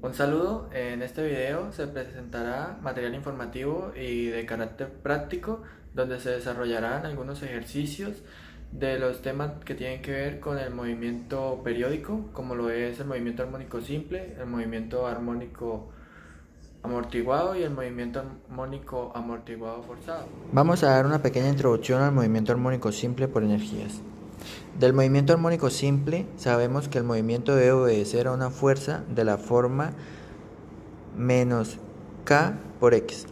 Un saludo, en este video se presentará material informativo y de carácter práctico donde se desarrollarán algunos ejercicios de los temas que tienen que ver con el movimiento periódico, como lo es el movimiento armónico simple, el movimiento armónico amortiguado y el movimiento armónico amortiguado forzado. Vamos a dar una pequeña introducción al movimiento armónico simple por energías. Del movimiento armónico simple sabemos que el movimiento debe obedecer a una fuerza de la forma menos K por X.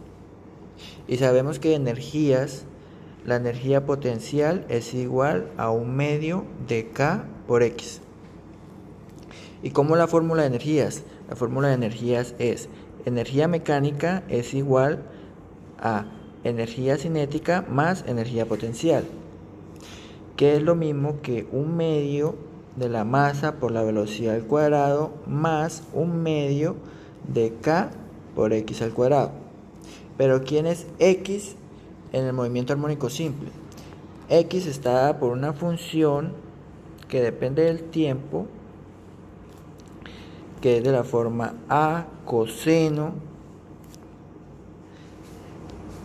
Y sabemos que energías, la energía potencial es igual a un medio de K por X. ¿Y cómo la fórmula de energías? La fórmula de energías es energía mecánica es igual a energía cinética más energía potencial, que es lo mismo que un medio de la masa por la velocidad al cuadrado más un medio de K por X al cuadrado. Pero ¿quién es X en el movimiento armónico simple? X está dada por una función que depende del tiempo, que es de la forma A coseno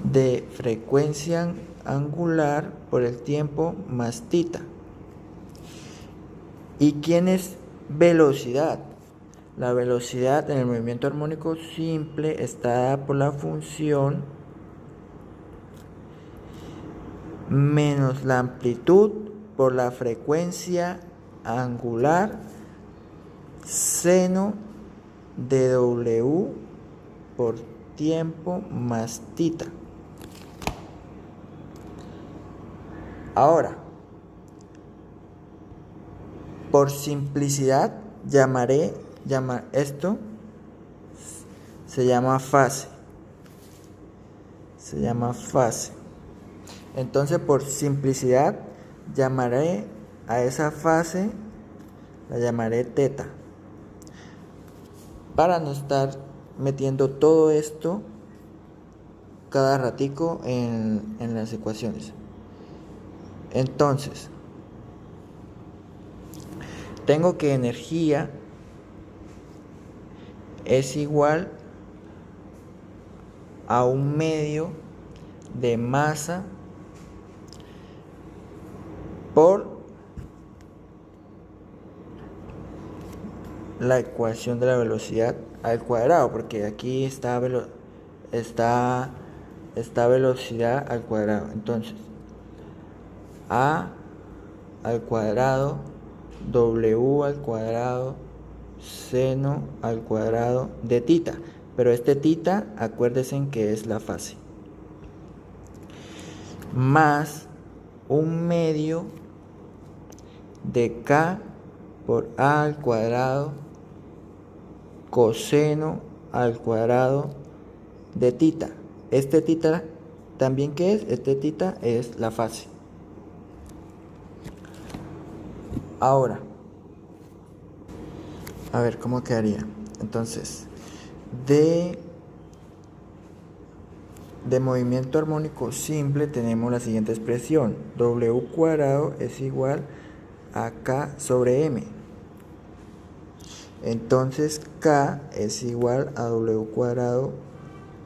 de frecuencia angular por el tiempo más tita. ¿Y quién es velocidad? La velocidad en el movimiento armónico simple está dada por la función menos la amplitud por la frecuencia angular seno de W por tiempo más tita. Ahora, por simplicidad esto se llama fase. Entonces, por simplicidad llamaré a esa fase, la llamaré teta, para no estar metiendo todo esto cada ratico en las ecuaciones. Entonces, tengo que energía es igual a un medio de masa por la ecuación de la velocidad al cuadrado, porque aquí está velocidad al cuadrado. Entonces, A al cuadrado, W al cuadrado, seno al cuadrado de tita. Pero este tita, acuérdense que es la fase. Más un medio de K por A al cuadrado coseno al cuadrado de tita. Este tita también, ¿qué es? Este tita es la fase. Ahora, a ver cómo quedaría. Entonces, de movimiento armónico simple tenemos la siguiente expresión: W cuadrado es igual a K sobre M. Entonces K es igual a W cuadrado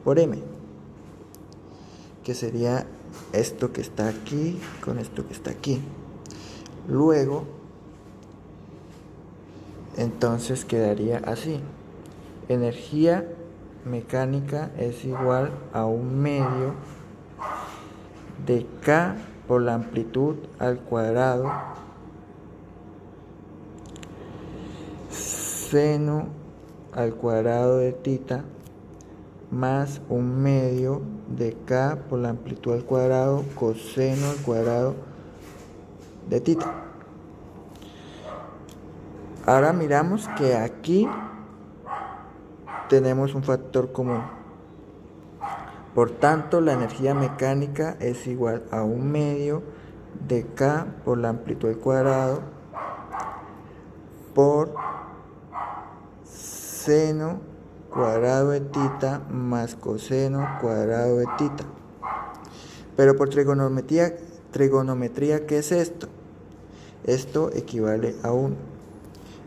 por M, que sería esto que está aquí con esto que está aquí. Luego, entonces quedaría así: energía mecánica es igual a un medio de K por la amplitud al cuadrado seno al cuadrado de tita más un medio de K por la amplitud al cuadrado coseno al cuadrado de tita. Ahora miramos que aquí tenemos un factor común. Por tanto, la energía mecánica es igual a un medio de K por la amplitud al cuadrado por seno cuadrado de tita más coseno cuadrado de tita. Pero por trigonometría, ¿qué es esto? Esto equivale a 1.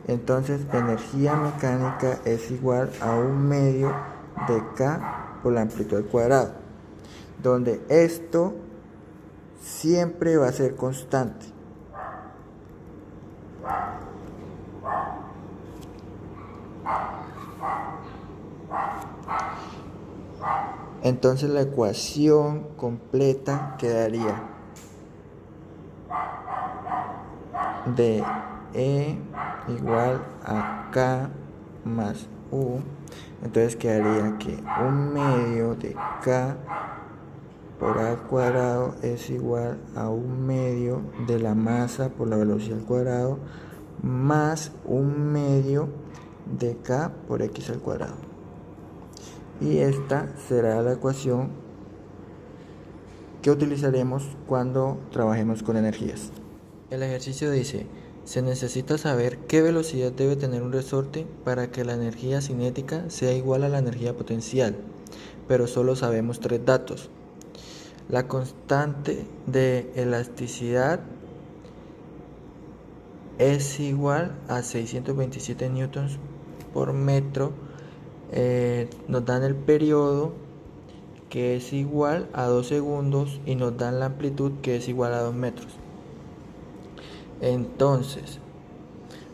Entonces energía mecánica es igual a 1/2 de K por la amplitud al cuadrado, donde esto siempre va a ser constante. Entonces la ecuación completa quedaría de E igual a K más U. Entonces quedaría que 1/2 de K por A al cuadrado es igual a 1/2 de la masa por la velocidad al cuadrado más 1/2 de K por X al cuadrado. Y esta será la ecuación que utilizaremos cuando trabajemos con energías. El ejercicio dice: se necesita saber qué velocidad debe tener un resorte para que la energía cinética sea igual a la energía potencial, pero solo sabemos 3 datos. La constante de elasticidad es igual a 627 newtons por metro. Nos dan el periodo, que es igual a 2 segundos, y nos dan la amplitud, que es igual a 2 metros. Entonces,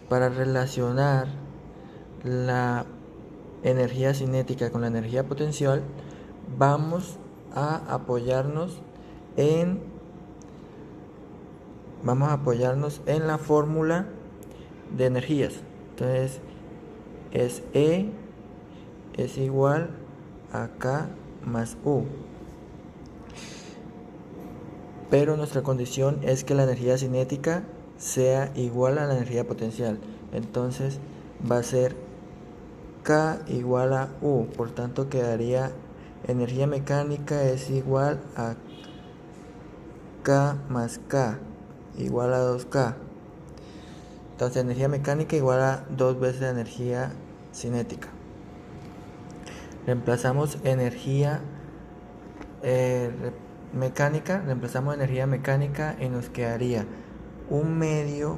para relacionar la energía cinética con la energía potencial, vamos a apoyarnos en la fórmula de energías. Entonces es E es igual a K más U, pero nuestra condición es que la energía cinética sea igual a la energía potencial. Entonces va a ser K igual a U, por tanto quedaría energía mecánica es igual a K más K igual a 2K. Entonces energía mecánica igual a 2 veces la energía cinética. Reemplazamos energía mecánica y nos quedaría 1/2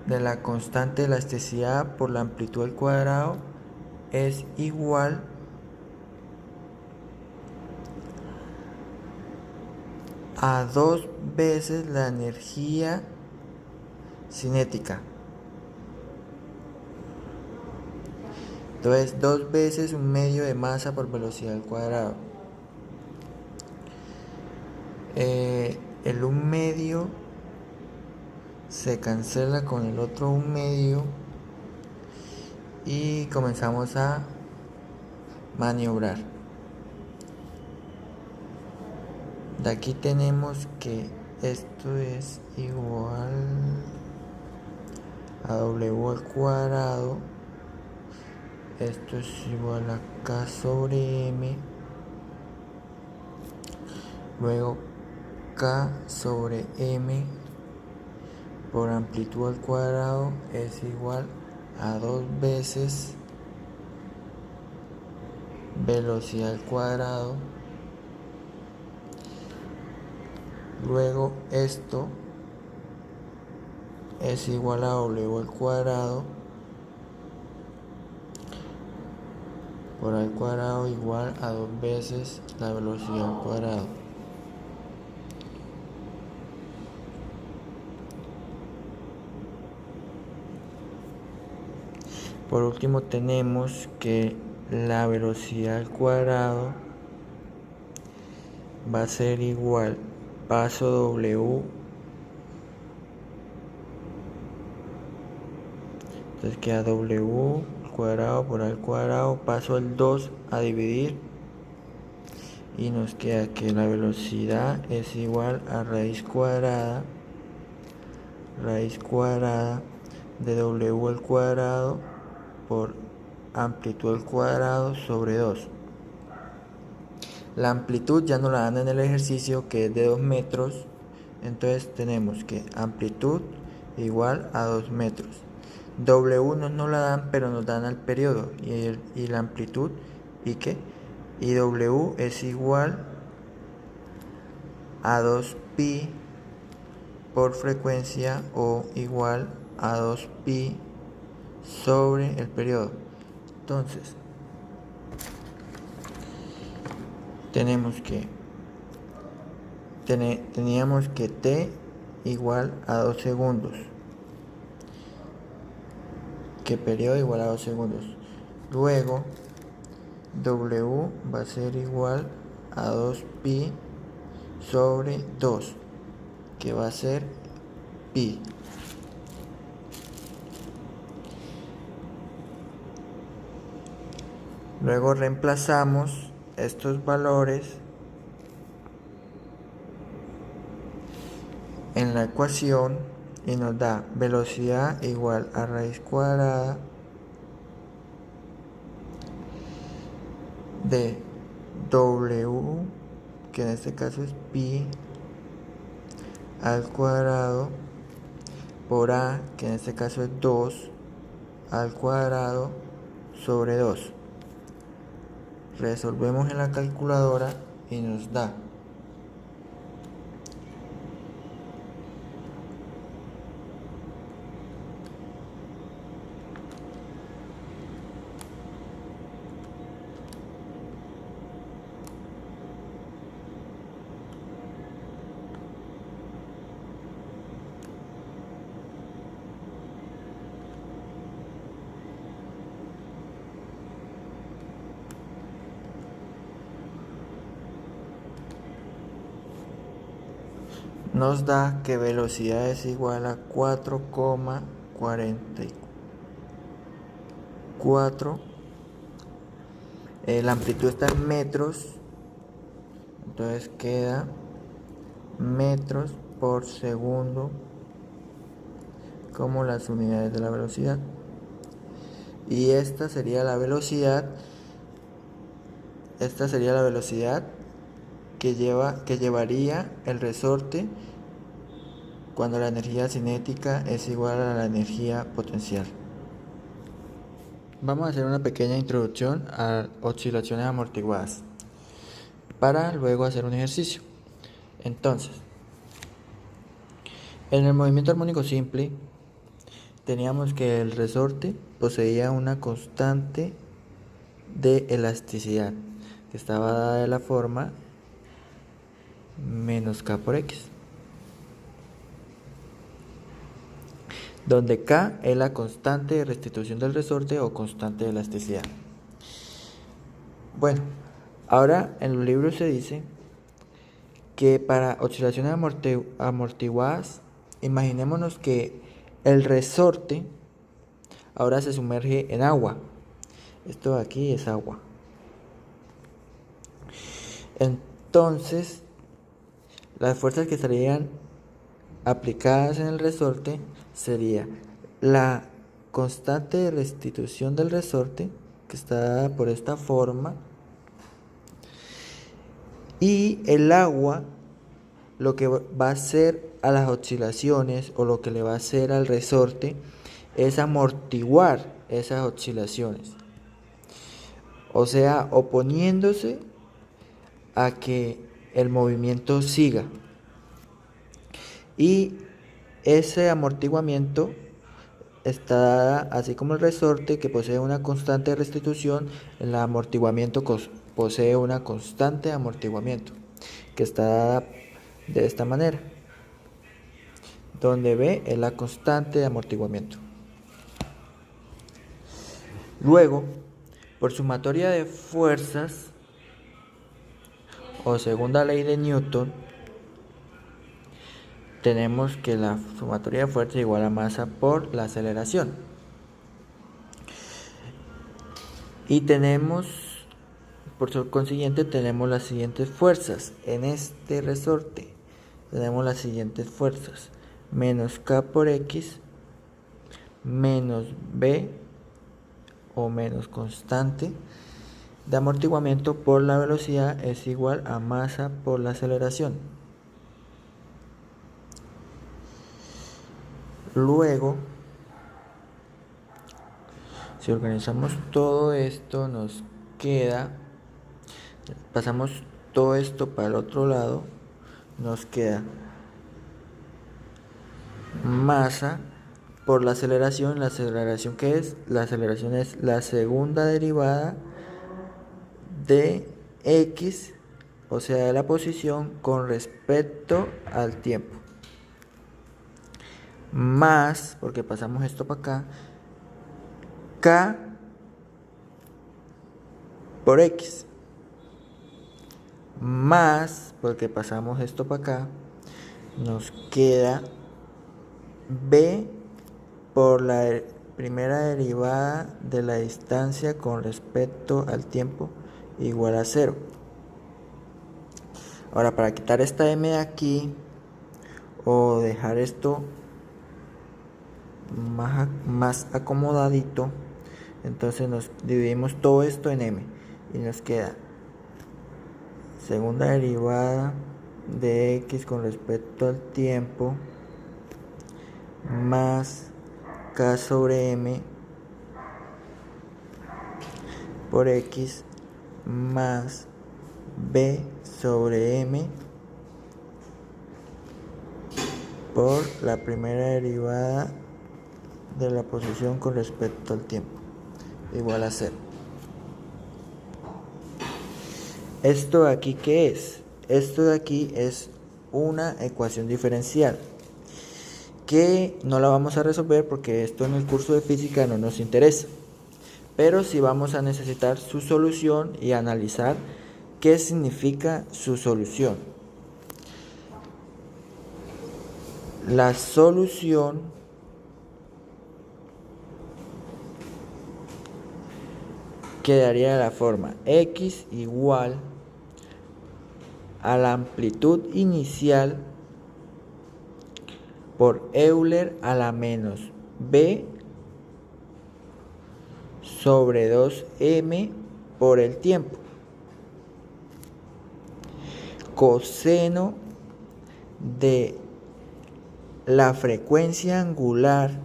de la constante de elasticidad por la amplitud al cuadrado es igual a 2 veces la energía cinética. Entonces 2 veces 1/2 de masa por velocidad al cuadrado. El 1/2 se cancela con el otro 1/2 y comenzamos a maniobrar. De aquí tenemos que esto es igual a W al cuadrado. Esto es igual a K sobre M. Luego K sobre M por amplitud al cuadrado es igual a 2 veces velocidad al cuadrado. Luego esto es igual a W al cuadrado por al cuadrado igual a 2 veces la velocidad al cuadrado. Por último tenemos que la velocidad al cuadrado va a ser igual paso W, entonces queda W al cuadrado por al cuadrado, paso el 2 a dividir y nos queda que la velocidad es igual a raíz cuadrada de W al cuadrado por amplitud al cuadrado sobre 2. La amplitud ya nos la dan en el ejercicio, que es de 2 metros. Entonces tenemos que amplitud igual a 2 metros. W no la dan, pero nos dan el periodo y la amplitud. Y W es igual a 2pi por frecuencia, o igual a 2pi sobre el periodo. Entonces, teníamos que t igual a 2 segundos, que periodo igual a 2 segundos. Luego, w va a ser igual a 2pi sobre 2, que va a ser pi. Luego reemplazamos estos valores en la ecuación y nos da velocidad igual a raíz cuadrada de w, que en este caso es pi al cuadrado, por a, que en este caso es 2 al cuadrado sobre 2. Resolvemos en la calculadora y nos da que velocidad es igual a 4,44. La amplitud está en metros, entonces queda metros por segundo como las unidades de la velocidad. Y esta sería la velocidad que llevaría el resorte cuando la energía cinética es igual a la energía potencial. Vamos a hacer una pequeña introducción a oscilaciones amortiguadas para luego hacer un ejercicio. Entonces, en el movimiento armónico simple teníamos que el resorte poseía una constante de elasticidad que estaba dada de la forma menos k por x, donde k es la constante de restitución del resorte o constante de elasticidad. Bueno, ahora en los libros se dice que para oscilaciones amortiguadas, imaginémonos que el resorte ahora se sumerge en agua. Esto de aquí es agua. Entonces, las fuerzas que estarían aplicadas en el resorte sería la constante de restitución del resorte, que está dada por esta forma, y el agua lo que va a hacer a las oscilaciones, o lo que le va a hacer al resorte, es amortiguar esas oscilaciones, o sea, oponiéndose a que el movimiento siga. Y ese amortiguamiento está dada, así como el resorte que posee una constante de restitución, el amortiguamiento posee una constante de amortiguamiento que está dada de esta manera, donde B es la constante de amortiguamiento. Luego, por sumatoria de fuerzas o segunda ley de Newton, tenemos que la sumatoria de fuerzas es igual a masa por la aceleración. Y por consiguiente, tenemos las siguientes fuerzas en este resorte. Tenemos las siguientes fuerzas: menos k por x, menos b o menos constante de amortiguamiento por la velocidad es igual a masa por la aceleración. Luego, si organizamos todo esto, nos queda, pasamos todo esto para el otro lado, nos queda masa por la aceleración. ¿La aceleración qué es? La aceleración es la segunda derivada de x, o sea, de la posición con respecto al tiempo. Más, porque pasamos esto para acá, k por x. Más, porque pasamos esto para acá, nos queda b por la primera derivada de la distancia con respecto al tiempo igual a 0. Ahora, para quitar esta m de aquí o dejar esto más acomodadito, entonces nos dividimos todo esto en m y nos queda segunda derivada de x con respecto al tiempo más k sobre m por x más b sobre m por la primera derivada de la posición con respecto al tiempo igual a 0. ¿Esto de aquí qué es? Esto de aquí es una ecuación diferencial que no la vamos a resolver porque esto en el curso de física no nos interesa, pero sí vamos a necesitar su solución y analizar qué significa su solución. La solución quedaría de la forma x igual a la amplitud inicial por Euler a la menos b sobre 2m por el tiempo, coseno de la frecuencia angular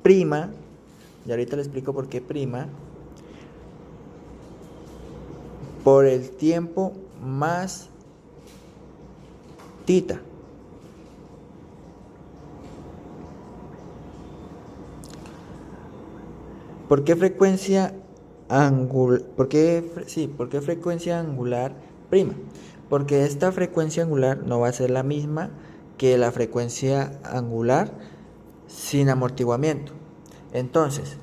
prima, y ahorita le explico por qué prima, por el tiempo más tita. ¿Por qué frecuencia angular? ¿Por qué frecuencia angular prima? Porque esta frecuencia angular no va a ser la misma que la frecuencia angular sin amortiguamiento. Entonces,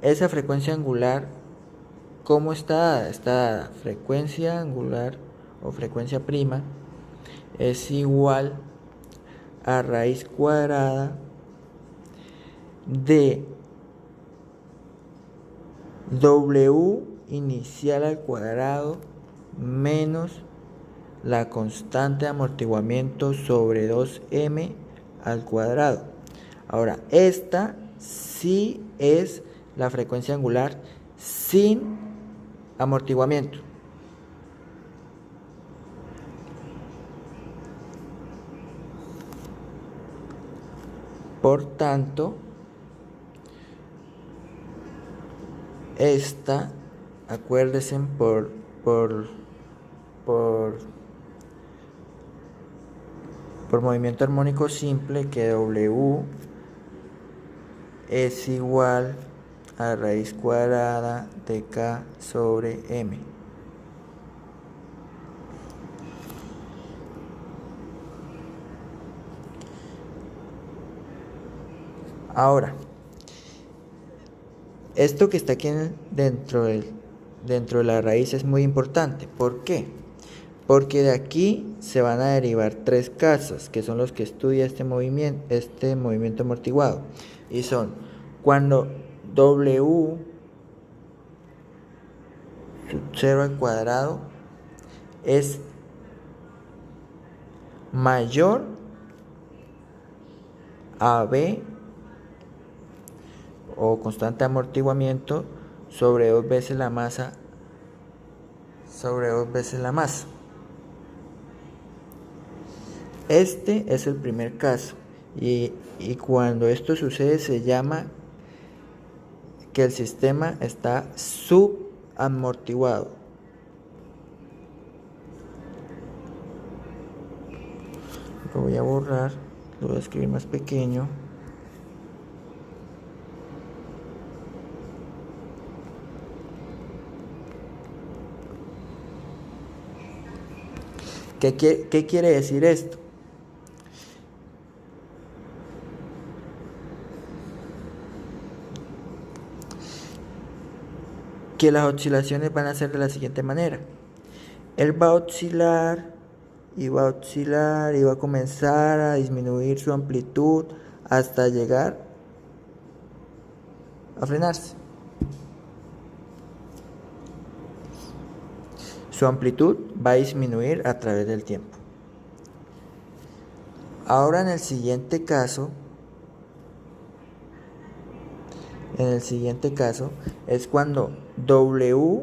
esa frecuencia angular, ¿cómo está dada? Está dada frecuencia angular o frecuencia prima es igual a raíz cuadrada de W inicial al cuadrado menos la constante de amortiguamiento sobre 2m al cuadrado. Ahora, esta sí es la frecuencia angular sin amortiguamiento. Por tanto, esta, acuérdense por movimiento armónico simple, que W es igual a raíz cuadrada de K sobre M. Ahora, esto que está aquí dentro de la raíz es muy importante. ¿Por qué? Porque de aquí se van a derivar tres casos, que son los que estudia este movimiento amortiguado. Y son cuando W sub 0 al cuadrado es mayor a B o constante de amortiguamiento sobre 2 veces la masa Este es el primer caso y cuando esto sucede se llama que el sistema está subamortiguado. Lo voy a borrar, lo voy a escribir más pequeño. ¿Qué quiere decir esto? Que las oscilaciones van a ser de la siguiente manera. Él va a oscilar y va a oscilar y va a comenzar a disminuir su amplitud hasta llegar a frenarse. Su amplitud va a disminuir a través del tiempo. Ahora en el siguiente caso es cuando W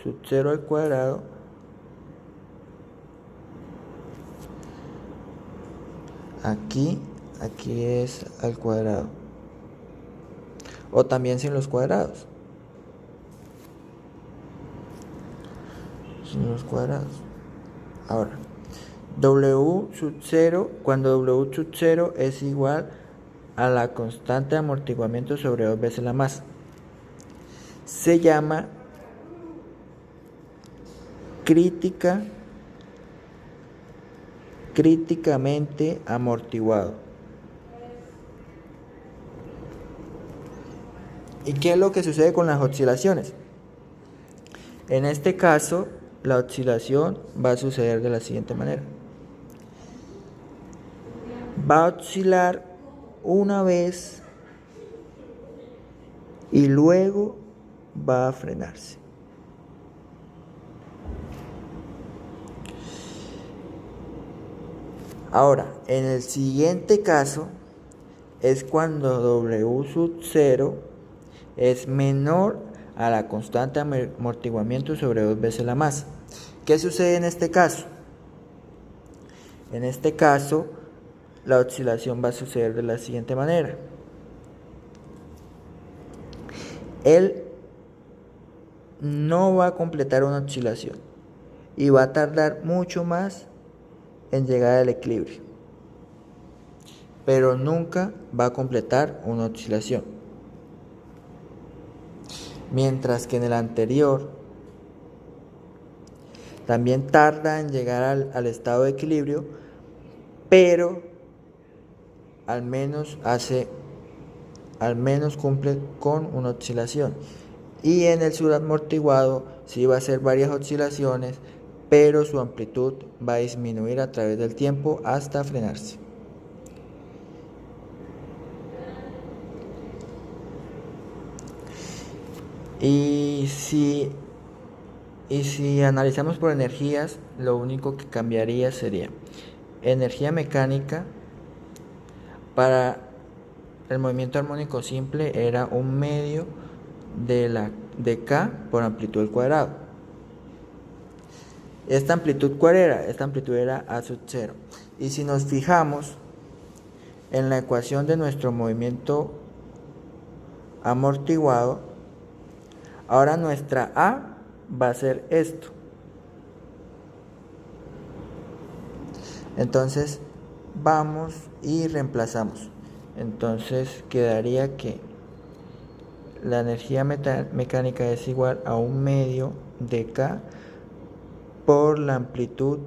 sub 0 al cuadrado aquí es al cuadrado, o también sin los cuadrados. Ahora, W sub 0, cuando W sub 0 es igual a la constante de amortiguamiento sobre 2 veces la masa, se llama críticamente amortiguado. ¿Y qué es lo que sucede con las oscilaciones? En este caso, la oscilación va a suceder de la siguiente manera. Va a oscilar una vez y luego va a frenarse. Ahora, en el siguiente caso es cuando W sub 0 es menor a la constante de amortiguamiento sobre 2 veces la masa. ¿Qué sucede en este caso? En este caso, la oscilación va a suceder de la siguiente manera. Él no va a completar una oscilación y va a tardar mucho más en llegar al equilibrio, pero nunca va a completar una oscilación. Mientras que en el anterior también tarda en llegar al estado de equilibrio, pero al menos cumple con una oscilación. Y en el subamortiguado sí va a hacer varias oscilaciones, pero su amplitud va a disminuir a través del tiempo hasta frenarse. Y si analizamos por energías, lo único que cambiaría sería energía mecánica. Para el movimiento armónico simple era 1/2 de K por amplitud al cuadrado. ¿Esta amplitud cuál era? Esta amplitud era A sub 0. Y si nos fijamos en la ecuación de nuestro movimiento amortiguado, ahora nuestra A va a ser esto. Entonces vamos y reemplazamos. Entonces quedaría que la energía mecánica es igual a 1/2 de K por la amplitud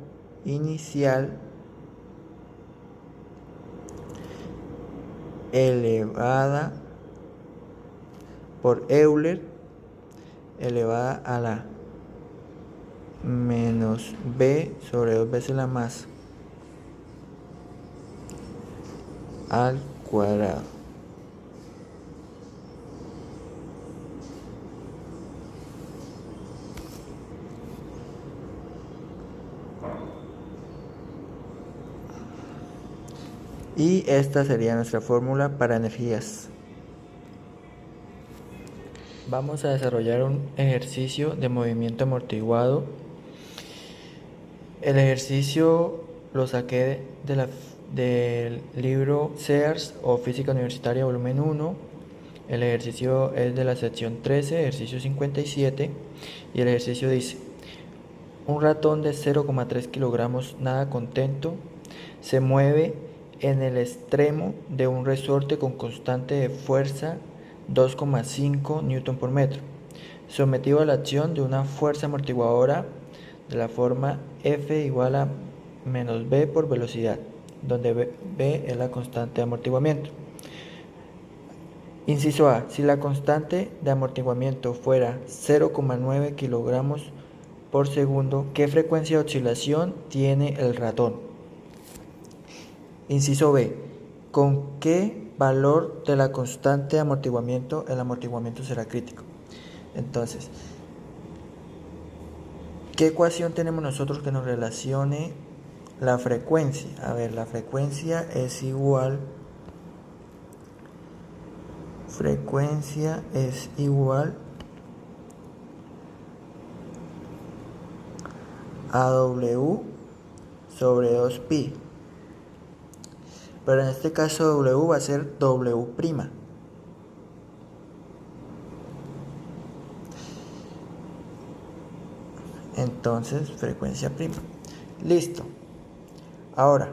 inicial elevada por Euler elevada a la menos B sobre 2 veces la masa al cuadrado. Y esta sería nuestra fórmula para energías. Vamos a desarrollar un ejercicio de movimiento amortiguado. El ejercicio lo saqué del libro Sears o Física Universitaria volumen 1. El ejercicio es de la sección 13, ejercicio 57, y el ejercicio dice: un ratón de 0,3 kilogramos nada contento se mueve en el extremo de un resorte con constante de fuerza 2,5 Newton por metro, sometido a la acción de una fuerza amortiguadora de la forma F igual a menos B por velocidad, donde B es la constante de amortiguamiento. Inciso A. Si la constante de amortiguamiento fuera 0,9 kilogramos por segundo, ¿qué frecuencia de oscilación tiene el ratón? Inciso B. ¿Con qué valor de la constante de amortiguamiento el amortiguamiento será crítico? Entonces, ¿qué ecuación tenemos nosotros que nos relacione la frecuencia? A ver, la frecuencia es igual a W sobre 2pi. Pero en este caso W va a ser W'. Entonces, frecuencia prima. Listo. Ahora,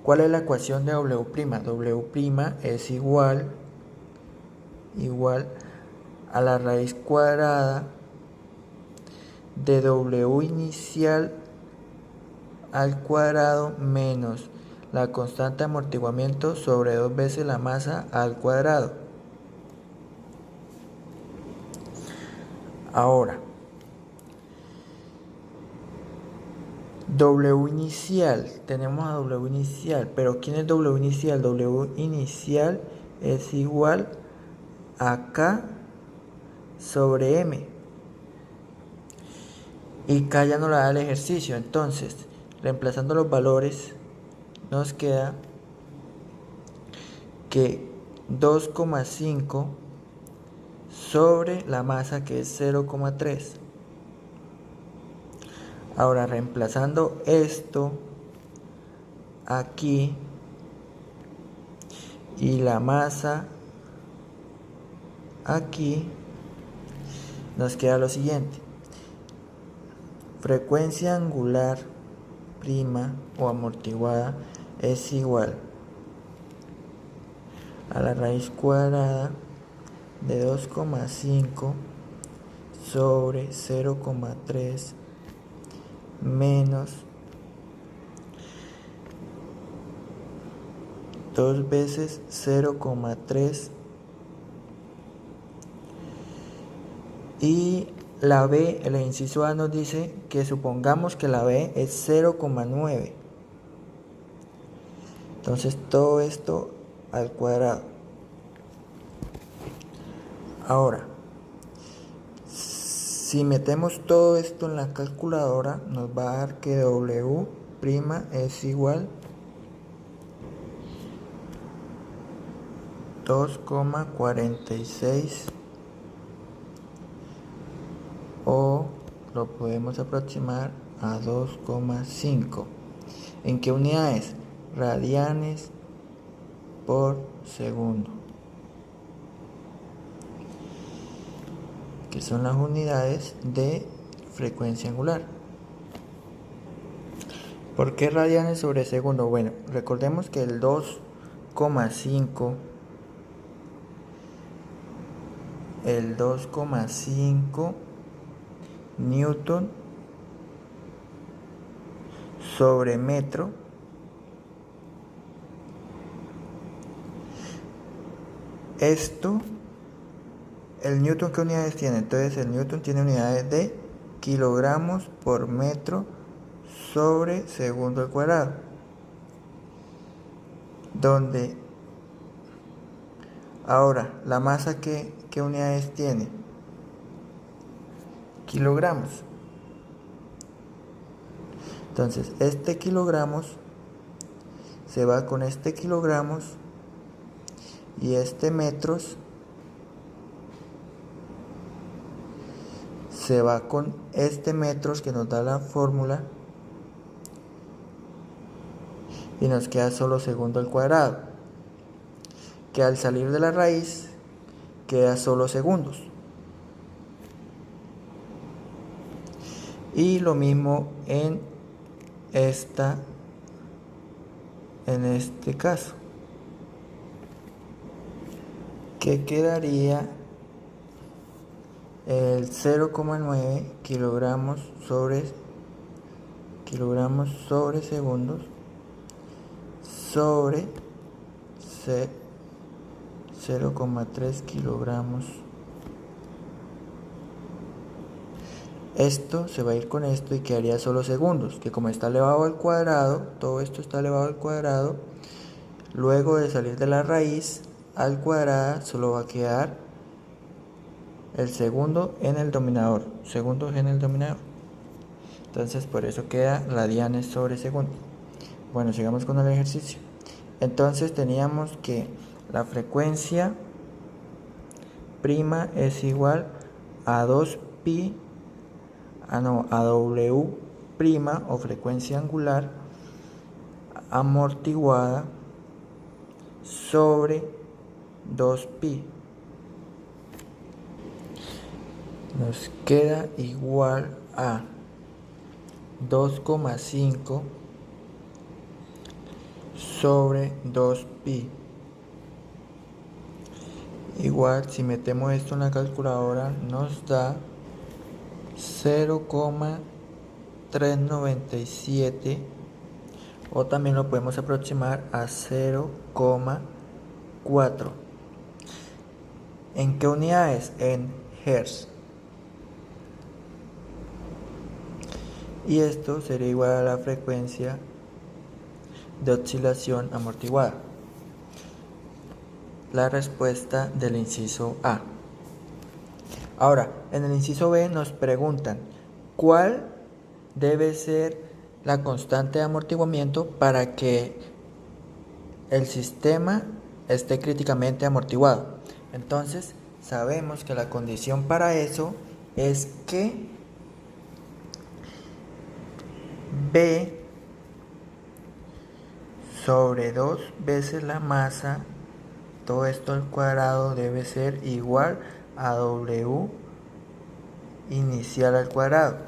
¿cuál es la ecuación de W'? W' es igual a la raíz cuadrada de W inicial al cuadrado menos la constante de amortiguamiento sobre 2 veces la masa al cuadrado. Ahora, W inicial, tenemos a W inicial, pero ¿quién es W inicial? W inicial es igual a K sobre M. Y K ya no la da el ejercicio, entonces, reemplazando los valores, nos queda que 2,5 sobre la masa que es 0,3. Ahora, reemplazando esto aquí y la masa aquí, nos queda lo siguiente: frecuencia angular prima o amortiguada es igual a la raíz cuadrada de 2,5 sobre 0,3 menos 2 veces 0,3 y la B, el inciso A nos dice que supongamos que la B es 0,9. Entonces todo esto al cuadrado. Ahora, si metemos todo esto en la calculadora, nos va a dar que W' es igual 2,46 o lo podemos aproximar a 2,5. ¿En qué unidades? Radianes por segundo, que son las unidades de frecuencia angular. ¿Por qué radianes sobre segundo? Bueno, recordemos que el 2,5 Newton sobre metro esto, el Newton, ¿qué unidades tiene? Entonces el Newton tiene unidades de kilogramos por metro sobre segundo al cuadrado, donde ahora la masa, ¿qué unidades tiene? Kilogramos. Entonces este kilogramos se va con este kilogramos y este metros se va con este metros que nos da la fórmula y nos queda solo segundo al cuadrado, que al salir de la raíz queda solo segundos. Y lo mismo en este caso, que quedaría el 0,9 kilogramos sobre segundos sobre 0,3 kilogramos. Esto se va a ir con esto y quedaría solo segundos, que como está elevado al cuadrado, todo esto está elevado al cuadrado, luego de salir de la raíz al cuadrado solo va a quedar el segundo en el denominador, segundos en el denominador. Entonces por eso queda radianes sobre segundos. Bueno, sigamos con el ejercicio. Entonces teníamos que la frecuencia prima es igual a 2pi, a W prima o frecuencia angular amortiguada sobre 2pi. Nos queda igual a 2,5 sobre 2pi. Igual, si metemos esto en la calculadora, nos da 0,397, o también lo podemos aproximar a 0,4. ¿En qué unidades? En Hertz. Y esto sería igual a la frecuencia de oscilación amortiguada. La respuesta del inciso A. Ahora, en el inciso B nos preguntan cuál debe ser la constante de amortiguamiento para que el sistema esté críticamente amortiguado. Entonces, sabemos que la condición para eso es que B sobre 2 veces la masa, todo esto al cuadrado, debe ser igual a W inicial al cuadrado.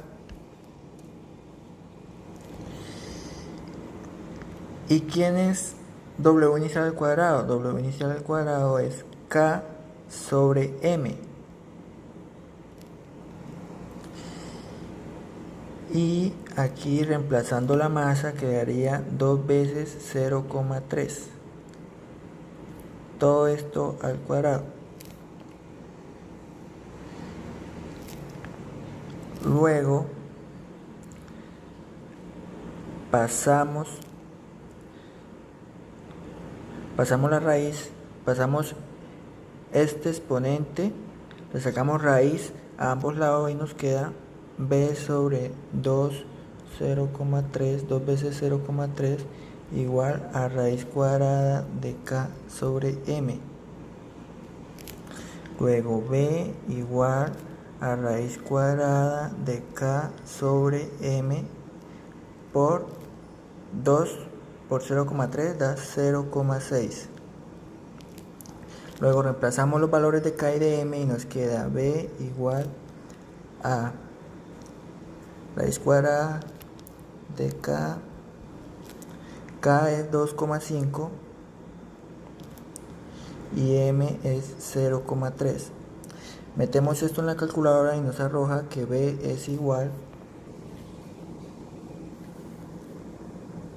¿Y quién es W inicial al cuadrado? W inicial al cuadrado es K sobre M. Y aquí reemplazando la masa quedaría 2 veces 0,3. Todo esto al cuadrado. Luego pasamos la raíz, pasamos este exponente, le sacamos raíz a ambos lados y nos queda B sobre 2, 0,3, 2 veces 0,3 igual a raíz cuadrada de K sobre M. Luego B igual a raíz cuadrada de K sobre M por 2 por 0,3 da 0,6. Luego reemplazamos los valores de K y de M y nos queda B igual a raíz cuadrada de K. K es 2,5 y M es 0,3. Metemos esto en la calculadora y nos arroja que B es igual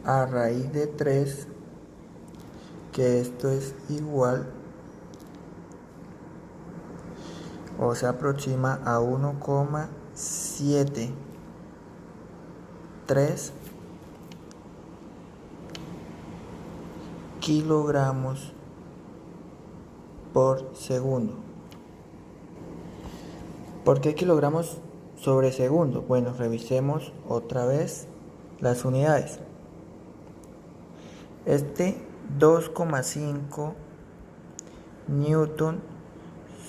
a raíz de 3, que esto es igual o se aproxima a 1,73 kilogramos por segundo. ¿Por qué kilogramos sobre segundo? Bueno, revisemos otra vez las unidades. Este 2,5 newton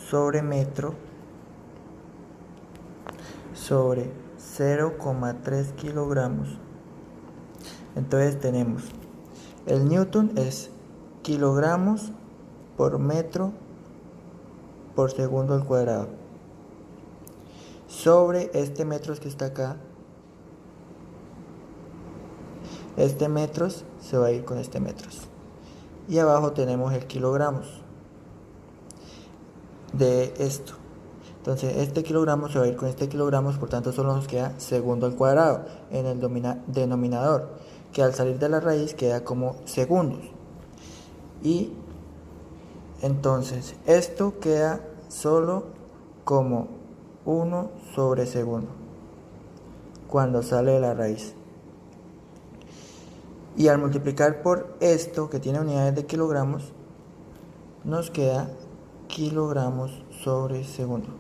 sobre metro sobre 0,3 kilogramos. Entonces tenemos el newton es kilogramos por metro por segundo al cuadrado sobre este metros que está acá. Este metros se va a ir con este metros y abajo tenemos el kilogramos de esto. Entonces este kilogramo se va a ir con este kilogramos, por tanto solo nos queda segundo al cuadrado en el denominador, que al salir de la raíz queda como segundos. Y entonces esto queda solo como 1/segundo cuando sale de la raíz. Y al multiplicar por esto, que tiene unidades de kilogramos, nos queda kilogramos/segundo.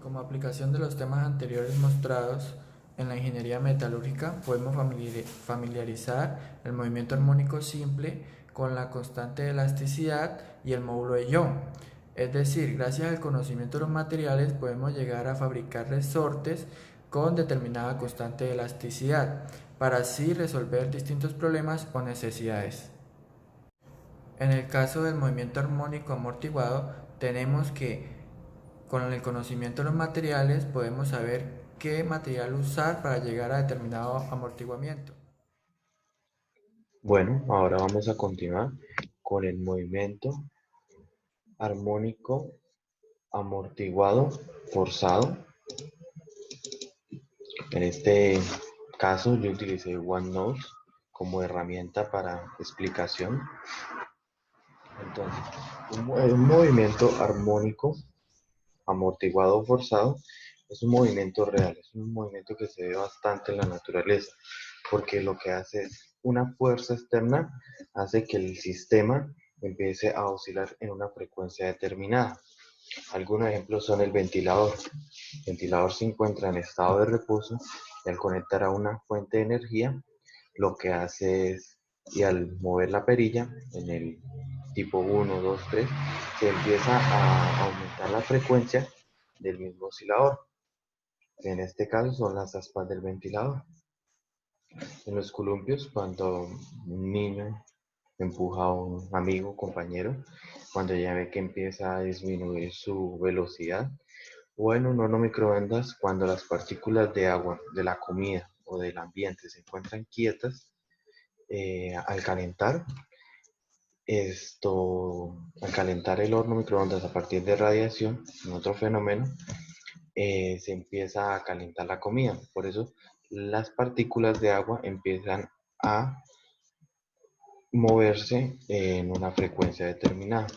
Como aplicación de los temas anteriores mostrados, en la ingeniería metalúrgica podemos familiarizar el movimiento armónico simple con la constante de elasticidad y el módulo de Young. Es decir, gracias al conocimiento de los materiales podemos llegar a fabricar resortes con determinada constante de elasticidad para así resolver distintos problemas o necesidades. En el caso del movimiento armónico amortiguado, tenemos que con el conocimiento de los materiales podemos saber qué material usar para llegar a determinado amortiguamiento. Bueno, ahora vamos a continuar con el movimiento armónico amortiguado forzado. En este caso yo utilicé OneNote como herramienta para explicación. Entonces, un movimiento armónico amortiguado forzado es un movimiento real, es un movimiento que se ve bastante en la naturaleza, porque lo que hace es una fuerza externa, hace que el sistema empiece a oscilar en una frecuencia determinada. Algunos ejemplos son el ventilador. El ventilador se encuentra en estado de reposo y al conectar a una fuente de energía, lo que hace es, y al mover la perilla en el tipo 1, 2, 3, se empieza a aumentar la frecuencia del mismo oscilador. En este caso son las aspas del ventilador. En los columpios, cuando un niño empuja a un amigo, compañero, cuando ya ve que empieza a disminuir su velocidad, o en un horno microondas, cuando las partículas de agua de la comida o del ambiente se encuentran quietas, al calentar al calentar el horno microondas a partir de radiación, en otro fenómeno, se empieza a calentar la comida. Por eso las partículas de agua empiezan a moverse en una frecuencia determinada.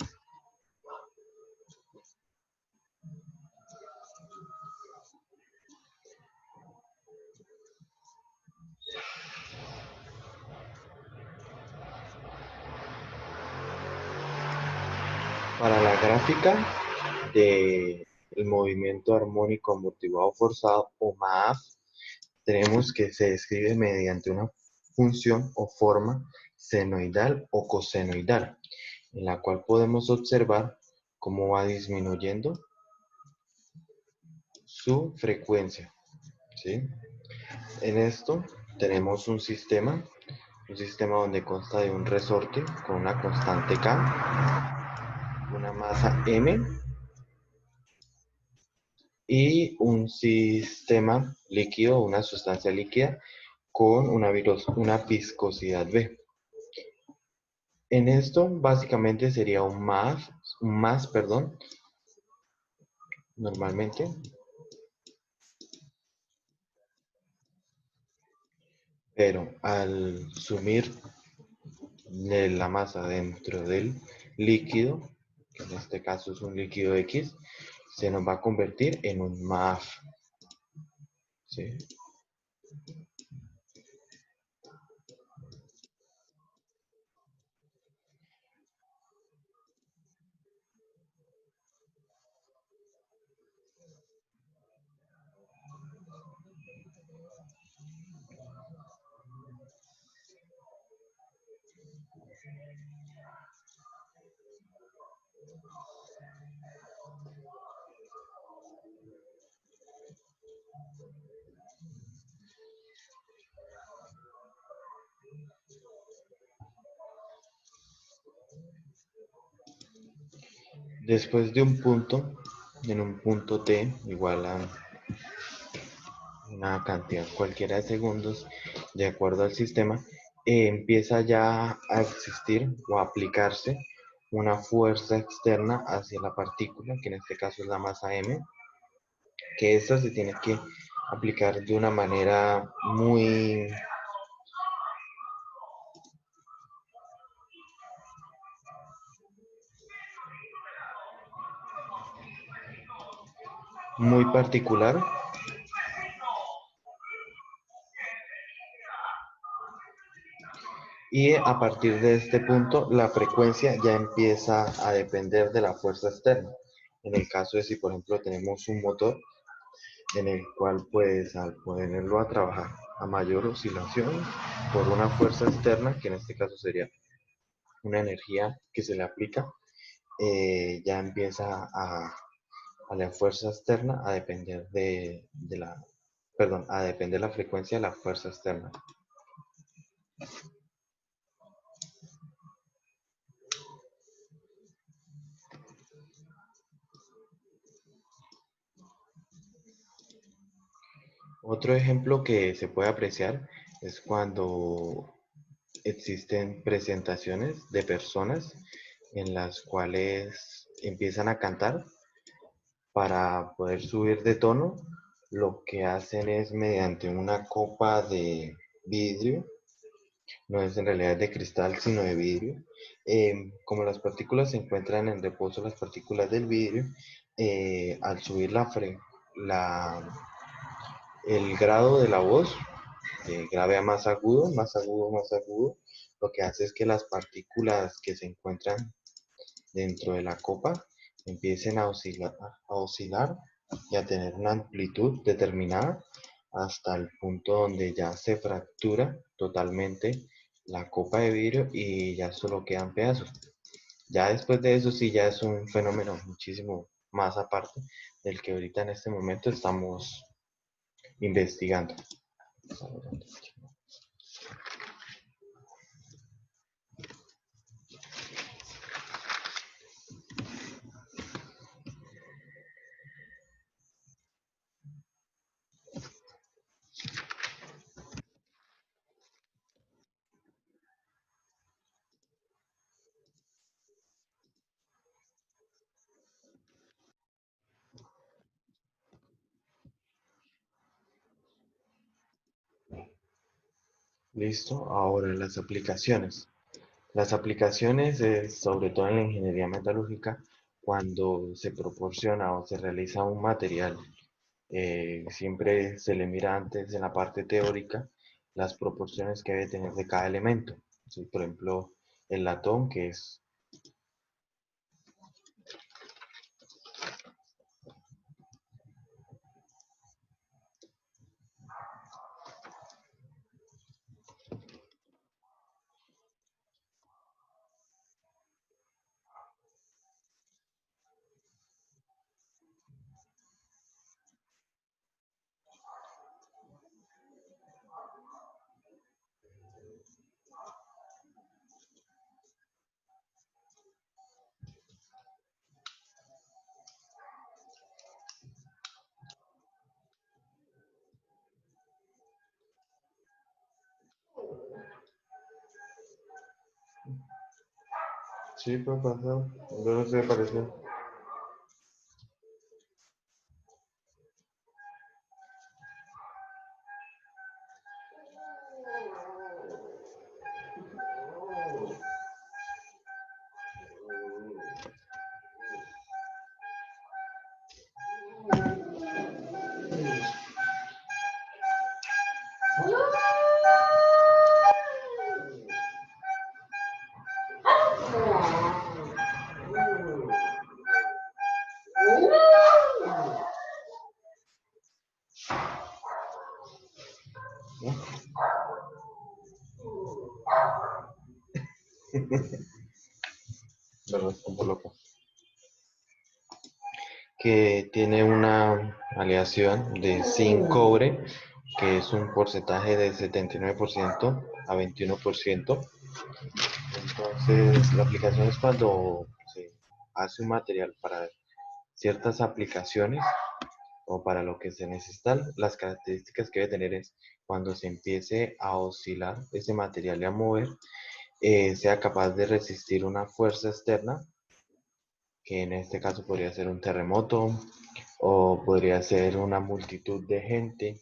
Para la gráfica del movimiento armónico amortiguado forzado o MAF, tenemos que se describe mediante una función o forma senoidal o cosenoidal, en la cual podemos observar cómo va disminuyendo su frecuencia, ¿sí? En esto tenemos un sistema donde consta de un resorte con una constante K, una masa M y un sistema líquido, una sustancia líquida con una viscosidad V. En esto básicamente sería un más, normalmente, pero al sumir la masa dentro del líquido, que en este caso es un líquido X, se nos va a convertir en un MAF, ¿sí? Después de un punto, en un punto t igual a una cantidad cualquiera de segundos, de acuerdo al sistema, empieza ya a existir o a aplicarse una fuerza externa hacia la partícula, que en este caso es la masa m, que esta se tiene que aplicar de una manera muy particular, y a partir de este punto la frecuencia ya empieza a depender de la fuerza externa. En el caso de si por ejemplo tenemos un motor en el cual pues al ponerlo a trabajar a mayor oscilación por una fuerza externa, que en este caso sería una energía que se le aplica, ya empieza a la fuerza externa a depender de la, perdón, a depender la frecuencia de la fuerza externa. Otro ejemplo que se puede apreciar es cuando existen presentaciones de personas en las cuales empiezan a cantar para poder subir de tono. Lo que hacen es mediante una copa de vidrio, no es en realidad de cristal sino de vidrio. Como las partículas se encuentran en reposo, las partículas del vidrio, al subir el grado de la voz, de grave a más agudo, más agudo, más agudo, lo que hace es que las partículas que se encuentran dentro de la copa empiecen a oscilar y a tener una amplitud determinada hasta el punto donde ya se fractura totalmente la copa de vidrio y ya solo quedan pedazos. Ya después de eso sí ya es un fenómeno muchísimo más aparte del que ahorita en este momento estamos investigando. Listo, ahora las aplicaciones. Las aplicaciones, sobre todo en la ingeniería metalúrgica, cuando se proporciona o se realiza un material, siempre se le mira antes en la parte teórica las proporciones que debe tener de cada elemento. ¿Sí? Por ejemplo, el latón, que es... Sí, puede pasar. No sé, pareció. ¿Verdad? Como loco. Que tiene una aleación de zinc-cobre, que es un porcentaje de 79% a 21%. Entonces, la aplicación es cuando se hace un material para ciertas aplicaciones o para lo que se necesitan. Las características que debe tener es cuando se empiece a oscilar ese material y a mover, sea capaz de resistir una fuerza externa, que en este caso podría ser un terremoto o podría ser una multitud de gente,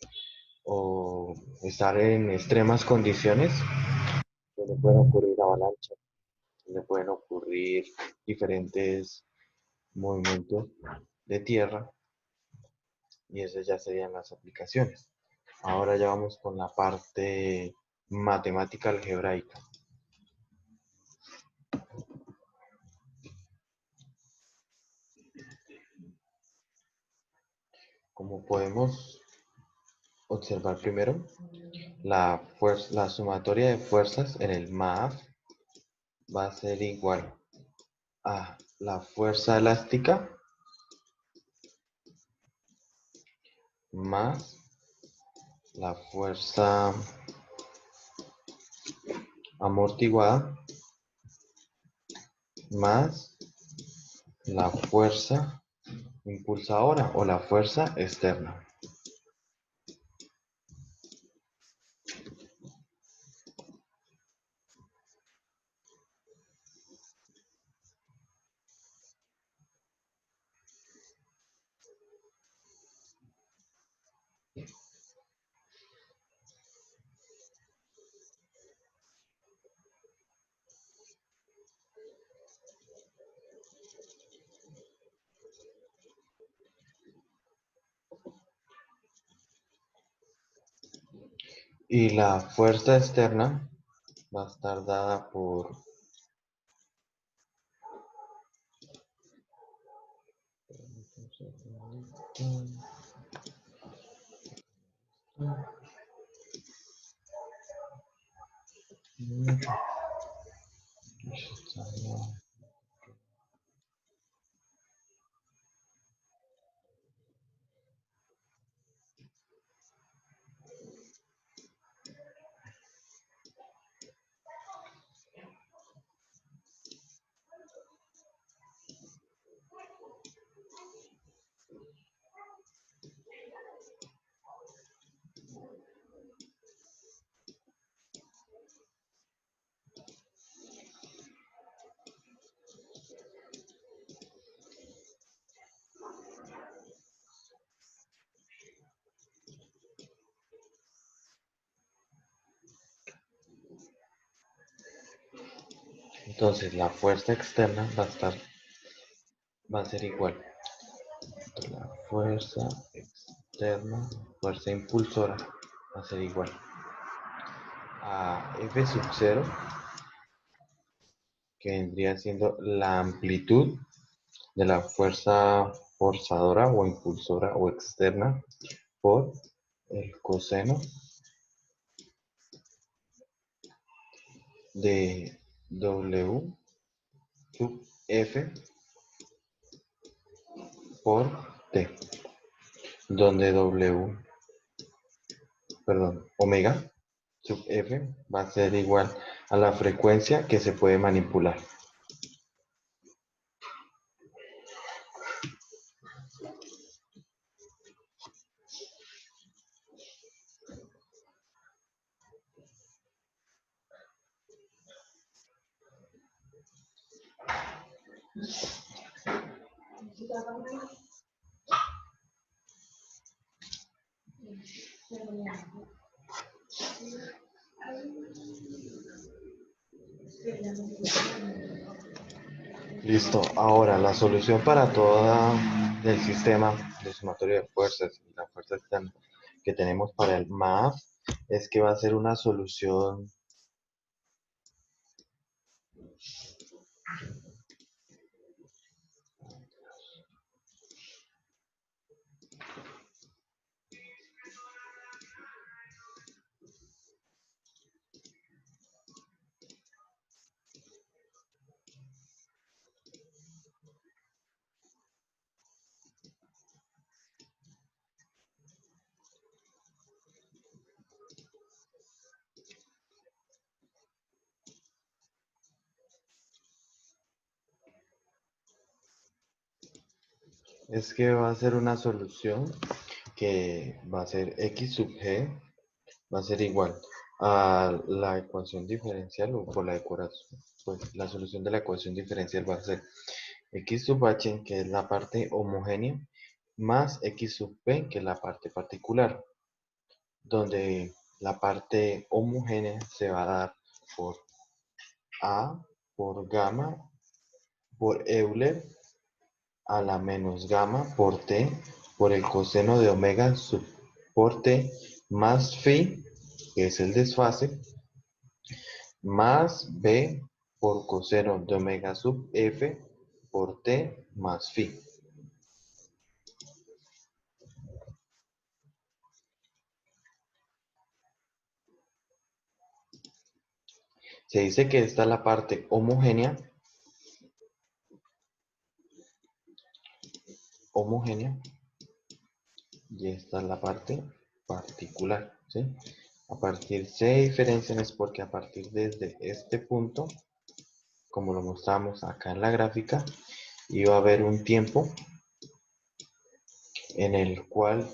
o estar en extremas condiciones, donde pueden ocurrir avalanchas, donde pueden ocurrir diferentes movimientos de tierra, y esas ya serían las aplicaciones. Ahora ya vamos con la parte matemática algebraica. Como podemos observar primero, la sumatoria de fuerzas en el MAF va a ser igual a la fuerza elástica más la fuerza amortiguada más la fuerza impulsadora o la fuerza externa. Y la fuerza externa va a estar dada por entonces la fuerza externa va a ser igual a la fuerza externa, fuerza impulsora va a ser igual a F sub 0, que vendría siendo la amplitud de la fuerza forzadora o impulsora o externa por el coseno de W sub F por T, donde omega sub F va a ser igual a la frecuencia que se puede manipular. Listo, ahora la solución para todo el sistema de sumatoria de fuerzas y la fuerza externa que tenemos para el MAF es que va a ser una solución es que va a ser una solución que va a ser x sub g va a ser igual a la ecuación diferencial o por la ecuación, pues la solución de la ecuación diferencial va a ser x sub h, que es la parte homogénea, más x sub p, que es la parte particular, donde la parte homogénea se va a dar por A por gamma por Euler a la menos gamma por t por el coseno de omega sub por t más phi, que es el desfase, más b por coseno de omega sub f por t más phi. Se dice que esta es la parte homogénea, y esta es la parte particular, ¿sí? A partir se diferencian es porque a partir desde este punto, como lo mostramos acá en la gráfica, iba a haber un tiempo en el cual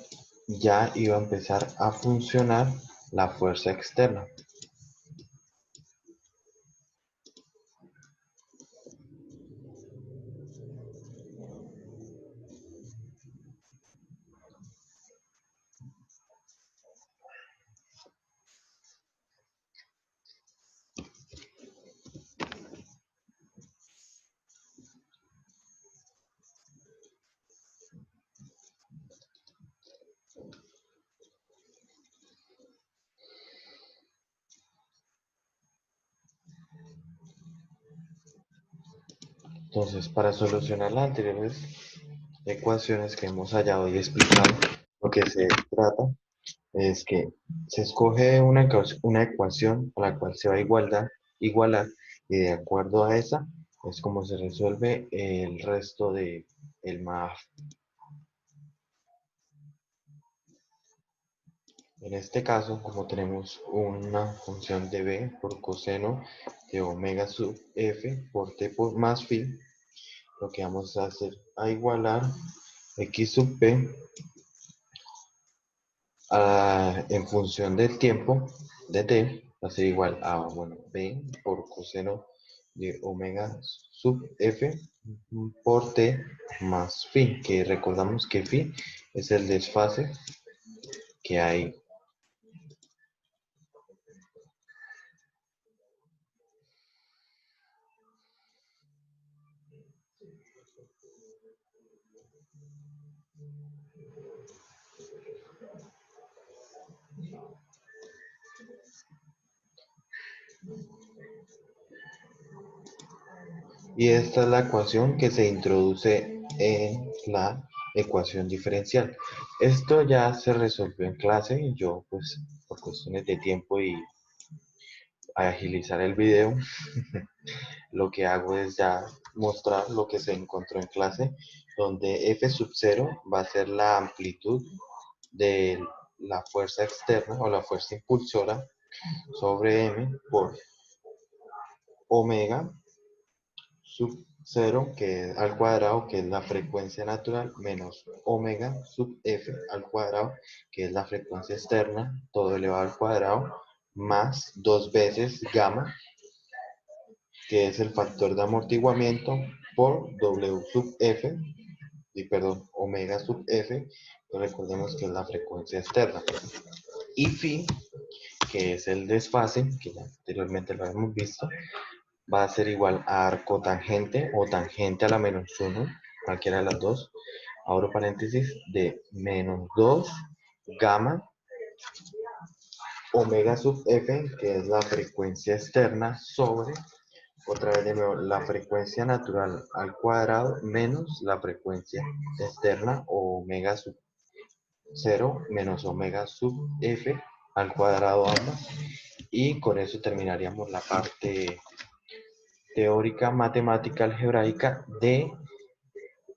ya iba a empezar a funcionar la fuerza externa. Entonces, para solucionar las anteriores ecuaciones que hemos hallado y explicado, lo que se trata es que se escoge una ecuación a la cual se va a igualar, y de acuerdo a esa es como se resuelve el resto de el MAF. En este caso, como tenemos una función de b por coseno de omega sub f por t por más phi, lo que vamos a hacer a igualar x sub p en función del tiempo de t va a ser igual a, bueno, b por coseno de omega sub f por t más phi, que recordamos que phi es el desfase que hay. Y esta es la ecuación que se introduce en la ecuación diferencial. Esto ya se resolvió en clase y yo, pues, por cuestiones de tiempo y agilizar el video, lo que hago es ya mostrar lo que se encontró en clase, donde F sub 0 va a ser la amplitud de la fuerza externa o la fuerza impulsora sobre M por omega sub 0 que es al cuadrado, que es la frecuencia natural, menos omega sub f al cuadrado, que es la frecuencia externa, todo elevado al cuadrado, más dos veces gamma, que es el factor de amortiguamiento, por w sub f, y perdón, omega sub f, recordemos que es la frecuencia externa, y phi, que es el desfase, que ya anteriormente lo hemos visto, va a ser igual a arco tangente o tangente a la menos 1, cualquiera de las dos, abro paréntesis, de menos 2 gamma omega sub f, que es la frecuencia externa, sobre, otra vez de nuevo, la frecuencia natural al cuadrado menos la frecuencia externa, omega sub 0 menos omega sub f al cuadrado ambas, y con eso terminaríamos la parte teórica matemática algebraica de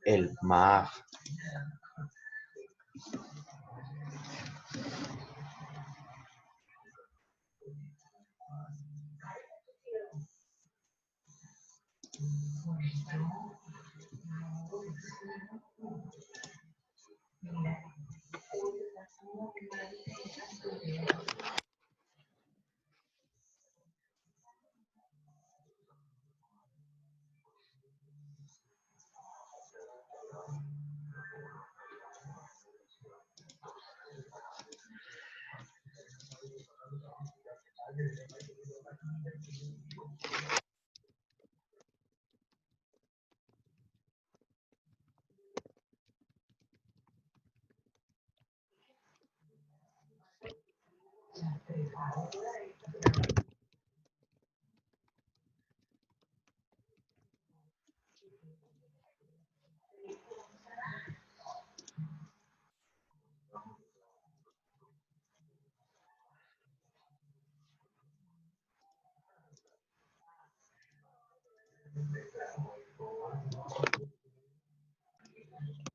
el MAF.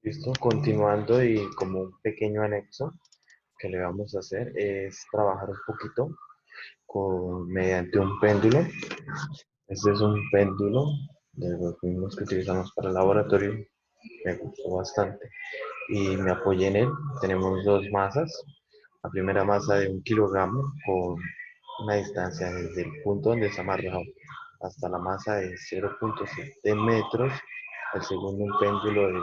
Listo, continuando y como un pequeño anexo que le vamos a hacer es trabajar un poquito mediante un péndulo. Este es un péndulo de los mismos que utilizamos para el laboratorio. Me gustó bastante y me apoyé en él. Tenemos dos masas. La primera masa de 1 kilogramo con una distancia desde el punto donde está amarrado hasta la masa de 0.7 metros. El segundo un péndulo de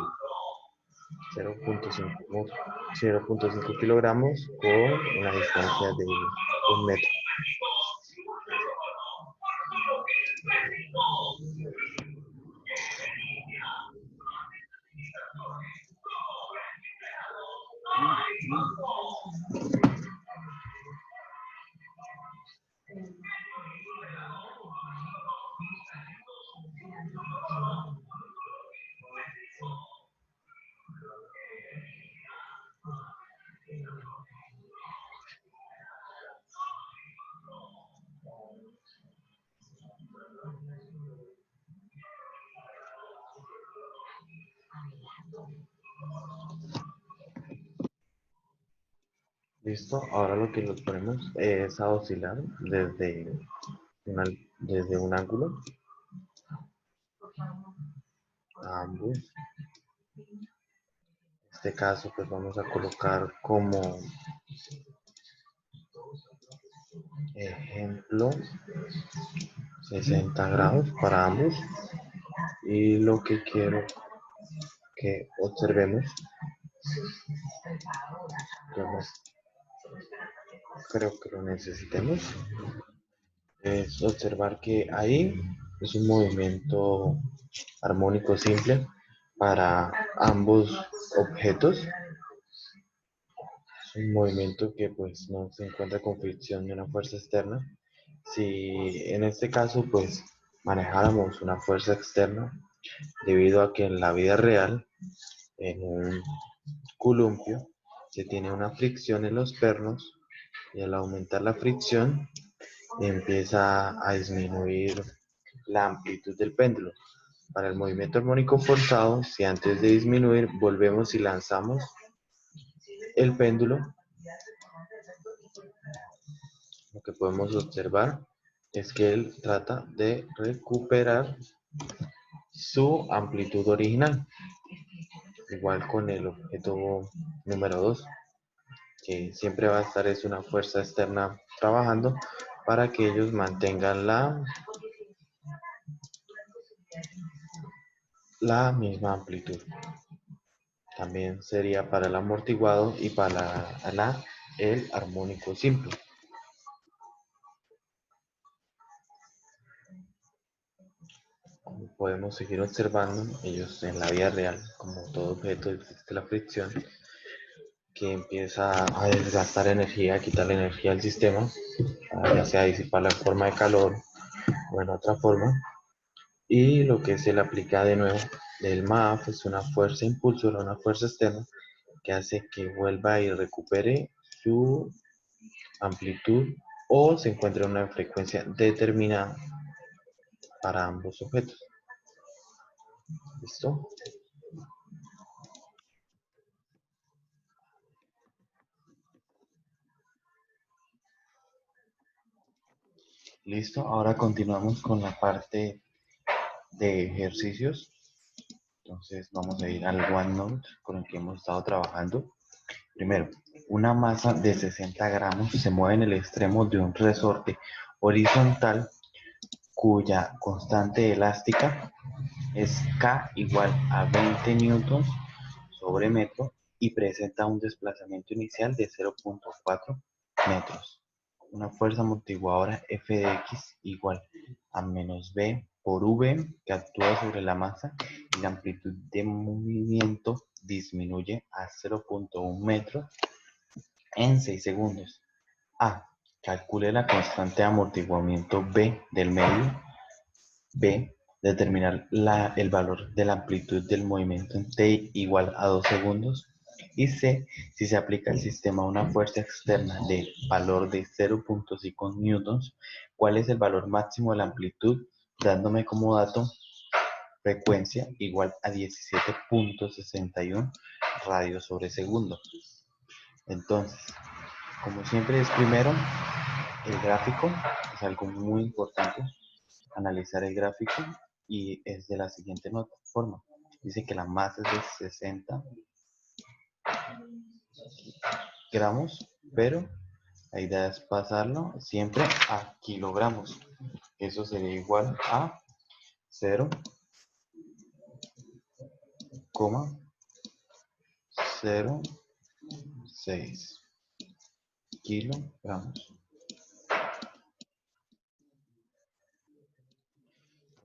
0.5 kilogramos con una distancia de 1 metro. Listo, ahora lo que nos ponemos es a oscilar una- desde un ángulo a ambos. En este caso pues vamos a colocar como ejemplo 60 grados para ambos, y lo que quiero que observemos, yo no creo que lo necesitemos, es observar que ahí es un movimiento armónico simple para ambos objetos. Es un movimiento que pues no se encuentra con fricción de una fuerza externa. Si en este caso pues manejáramos una fuerza externa, debido a que en la vida real, en un columpio, se tiene una fricción en los pernos, y al aumentar la fricción empieza a disminuir la amplitud del péndulo. Para el movimiento armónico forzado, si antes de disminuir volvemos y lanzamos el péndulo, lo que podemos observar es que él trata de recuperar su amplitud original. Igual con el objeto número 2, que siempre va a estar es una fuerza externa trabajando para que ellos mantengan la misma amplitud. También sería para el amortiguado y para el armónico simple. Como podemos seguir observando, ellos en la vida real, como todo objeto, existe la fricción que empieza a desgastar energía, a quitarle energía al sistema, ya sea disiparla en forma de calor o en otra forma. Y lo que se le aplica de nuevo del MAF es una fuerza impulsora, una fuerza externa que hace que vuelva y recupere su amplitud o se encuentre en una frecuencia determinada para ambos objetos. ¿Listo? Listo, ahora continuamos con la parte de ejercicios. Entonces vamos a ir al OneNote con el que hemos estado trabajando. Primero, una masa de 60 gramos se mueve en el extremo de un resorte horizontal cuya constante elástica es K igual a 20 newtons sobre metro y presenta un desplazamiento inicial de 0.4 metros. una fuerza amortiguadora F de X igual a menos B por V que actúa sobre la masa y la amplitud de movimiento disminuye a 0.1 metros en 6 segundos. A. Calcule la constante de amortiguamiento B del medio. B. Determinar el valor de la amplitud del movimiento en t igual a 2 segundos. Y C. Si se aplica al sistema una fuerza externa de valor de 0.5 newtons, ¿cuál es el valor máximo de la amplitud? Dándome como dato frecuencia igual a 17.61 radios sobre segundo. Entonces, como siempre es primero el gráfico, es algo muy importante analizar el gráfico y es de la siguiente forma. Dice que la masa es de 60 gramos, pero la idea es pasarlo siempre a kilogramos. Eso sería igual a 0,06 kilogramos.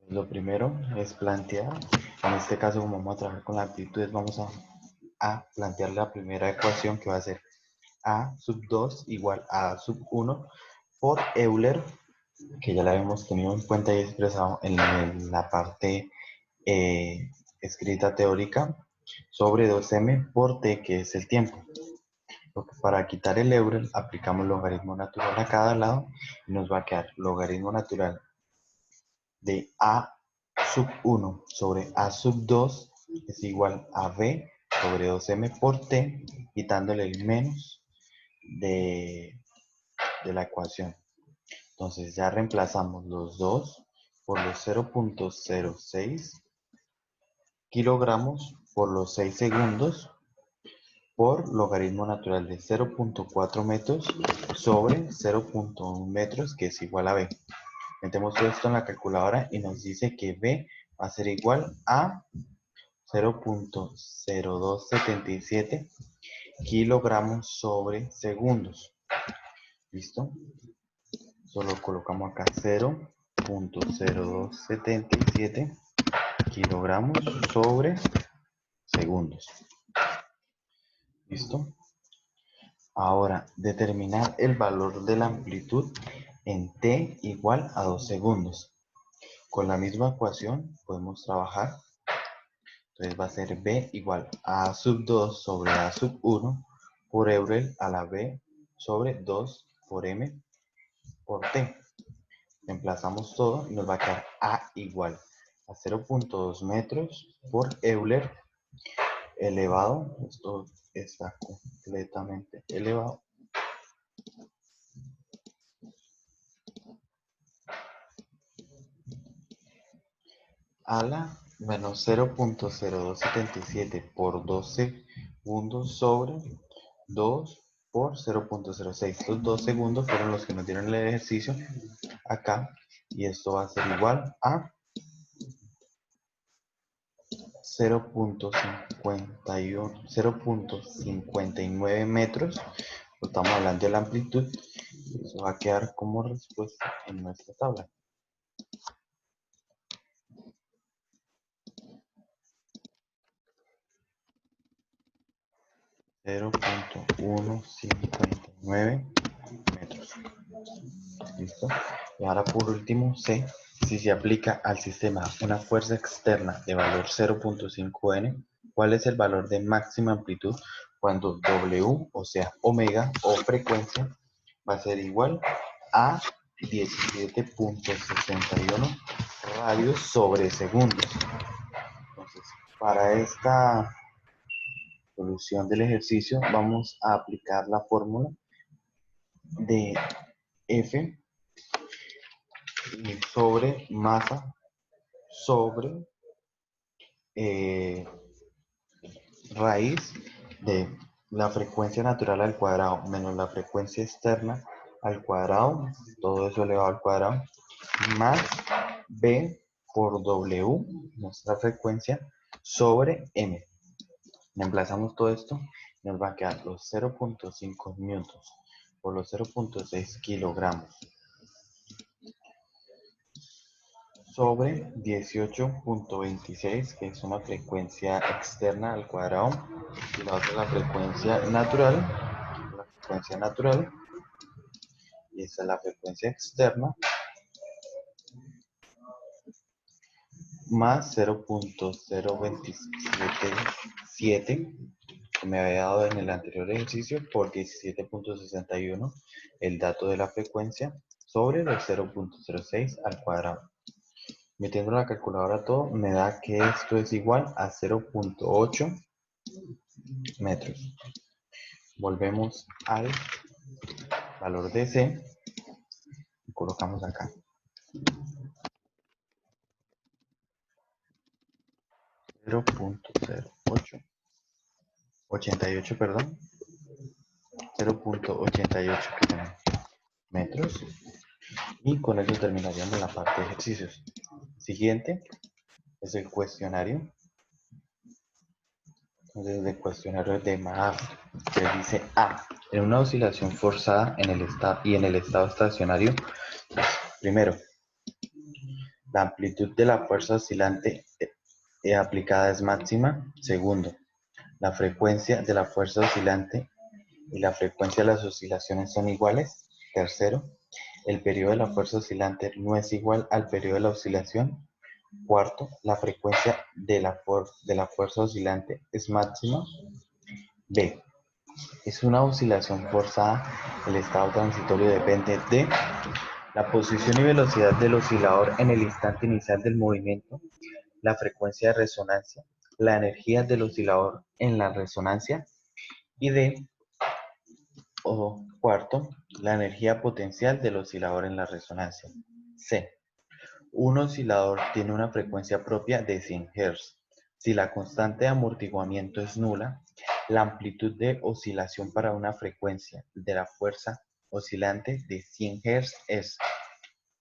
Lo primero es plantear, en este caso como vamos a trabajar con las amplitudes, vamos a plantear la primera ecuación que va a ser A sub 2 igual a A sub 1 por Euler, que ya la hemos tenido en cuenta y expresado en la parte escrita teórica, sobre 2m por t, que es el tiempo. Para quitar el Euler aplicamos logaritmo natural a cada lado y nos va a quedar logaritmo natural de A sub 1 sobre A sub 2 es igual a B sobre 2m por t, quitándole el menos de la ecuación. Entonces ya reemplazamos los 2 por los 0.06 kilogramos por los 6 segundos por logaritmo natural de 0.4 metros sobre 0.1 metros, que es igual a B. Metemos todo esto en la calculadora y nos dice que B va a ser igual a 0.0277 kilogramos sobre segundos. ¿Listo? Solo colocamos acá 0.0277 kilogramos sobre segundos. ¿Listo? Ahora, determinar el valor de la amplitud en t igual a 2 segundos. Con la misma ecuación podemos trabajar. Entonces va a ser b igual a A sub 2 sobre A sub 1 por Euler a la b sobre 2 por m por t. Reemplazamos todo y nos va a quedar A igual a 0.2 metros por Euler elevado, esto está completamente elevado, a la menos 0.0277 por 12 segundos sobre 2 por 0.06. Estos 2 segundos fueron los que nos dieron el ejercicio acá y esto va a ser igual a 0.59 metros. Estamos hablando de la amplitud y eso va a quedar como respuesta en nuestra tabla. .159 metros. ¿Listo? Y ahora por último, C. Si se aplica al sistema una fuerza externa de valor 0.5 N, ¿cuál es el valor de máxima amplitud cuando W, o sea, omega o frecuencia, va a ser igual a 17.61 radios sobre segundos? Entonces, para esta solución del ejercicio vamos a aplicar la fórmula de F sobre masa sobre raíz de la frecuencia natural al cuadrado menos la frecuencia externa al cuadrado, todo eso elevado al cuadrado, más B por W, nuestra frecuencia, sobre M. Reemplazamos todo esto y nos va a quedar los 0.5 newtons por los 0.6 kilogramos sobre 18.26, que es una frecuencia externa al cuadrado, y la otra es la frecuencia natural, y esta es la frecuencia externa, más 0.0277 que me había dado en el anterior ejercicio por 17.61 el dato de la frecuencia sobre los 0.06 al cuadrado. Metiendo la calculadora todo me da que esto es igual a 0.8 metros. Volvemos al valor de C y colocamos acá 0.0888, perdón, 0.88 metros, y con eso terminaríamos la parte de ejercicios. Siguiente es el cuestionario. Entonces, el cuestionario de MAF, que dice A, en una oscilación forzada en el estado estacionario, primero, la amplitud de la fuerza oscilante aplicada es máxima. Segundo, la frecuencia de la fuerza oscilante y la frecuencia de las oscilaciones son iguales. Tercero, el periodo de la fuerza oscilante no es igual al periodo de la oscilación. Cuarto, la frecuencia de la fuerza oscilante es máxima. B, es una oscilación forzada. El estado transitorio depende de la posición y velocidad del oscilador en el instante inicial del movimiento, la frecuencia de resonancia, la energía del oscilador en la resonancia, y D, o cuarto, la energía potencial del oscilador en la resonancia. C. Un oscilador tiene una frecuencia propia de 100 Hz. Si la constante de amortiguamiento es nula, la amplitud de oscilación para una frecuencia de la fuerza oscilante de 100 Hz es: